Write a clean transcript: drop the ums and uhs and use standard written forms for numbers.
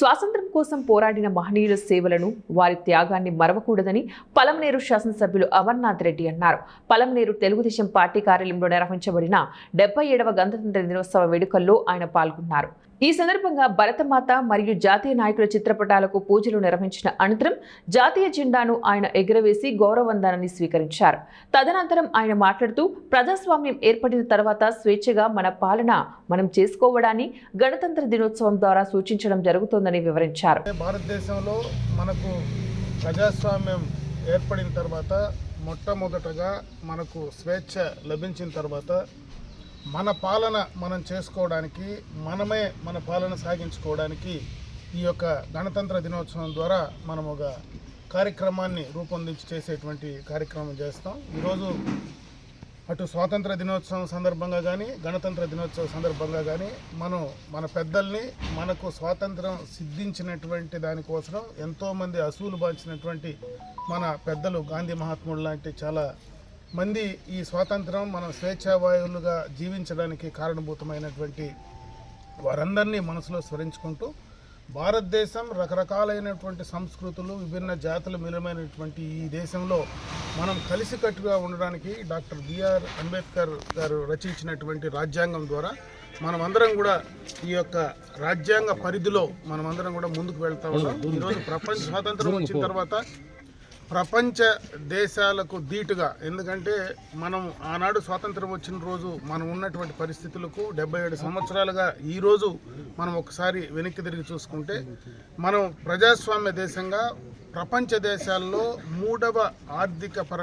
స్వాతంత్ర్యం కోసం పోరాడిన మహనీయుల సేవలను వారి త్యాగాన్ని మరవకూడదని పలమనేరు శాసనసభ్యులు అమర్నాథ్ రెడ్డి అన్నారు. పలమనేరు తెలుగుదేశం పార్టీ కార్యాలయంలో నిర్వహించబడిన 77వ గణతంత్ర దినోత్సవ వేడుకల్లో ఆయన పాల్గొన్నారు. ఈ సందర్భంగా భరతమాత మరియు జాతీయ నాయకుల చిత్రపటాలకు పూజలు నిర్వహించిన అనంతరం జాతీయ జెండాను ఆయన ఎగురవేసి గౌరవవందనాన్ని స్వీకరించారు. తదనంతరం ఆయన మాట్లాడుతూ ప్రజాస్వామ్యం ఏర్పడిన తర్వాత స్వేచ్ఛగా మన పాలన మనం చేసుకోవడాన్ని గణతంత్ర దినోత్సవం ద్వారా సూచించడం జరుగుతోందని వివరించారు. భారతదేశంలో మనకు ప్రజాస్వామ్యం ఏర్పడిన తర్వాత మొట్టమొదటగా మనకు స్వేచ్ఛ లభించిన తర్వాత మన పాలన మనం చేసుకోవడానికి, మనమే మన పాలన సాగించుకోవడానికి ఈ యొక్క గణతంత్ర దినోత్సవం ద్వారా మనం ఒక కార్యక్రమాన్ని రూపొందించి చేసేటువంటి కార్యక్రమం చేస్తాం. ఈరోజు అటు స్వాతంత్ర దినోత్సవం సందర్భంగా కానీ, గణతంత్ర దినోత్సవం సందర్భంగా కానీ మనం మన పెద్దల్ని, మనకు స్వాతంత్రం సిద్ధించినటువంటి దానికోసం ఎంతోమంది అసూలు బాల్చినటువంటి మన పెద్దలు గాంధీ మహాత్ముడు లాంటి చాలా మంది ఈ స్వాతంత్రం మనం స్వేచ్ఛావాయువులుగా జీవించడానికి కారణభూతమైనటువంటి వారందరినీ మనసులో స్మరించుకుంటూ భారతదేశం రకరకాలైనటువంటి సంస్కృతులు, విభిన్న జాతులు మిలమైనటువంటి ఈ దేశంలో మనం కలిసికట్టుగా ఉండడానికి డాక్టర్ బిఆర్ అంబేద్కర్ గారు రచించినటువంటి రాజ్యాంగం ద్వారా మనమందరం కూడా ఈ యొక్క రాజ్యాంగ పరిధిలో మనమందరం కూడా ముందుకు వెళ్తా ఉన్నాం. ఈరోజు ప్రపంచ స్వాతంత్రం వచ్చిన తర్వాత ప్రపంచ దేశాలకు ధీటుగా, ఎందుకంటే మనం ఆనాడు స్వాతంత్రం వచ్చిన రోజు మనం ఉన్నటువంటి పరిస్థితులకు 77 సంవత్సరాలుగా ఈరోజు మనం ఒకసారి వెనక్కి తిరిగి చూసుకుంటే మనం ప్రజాస్వామ్య దేశంగా ప్రపంచ దేశాల్లో 3వ ఆర్థిక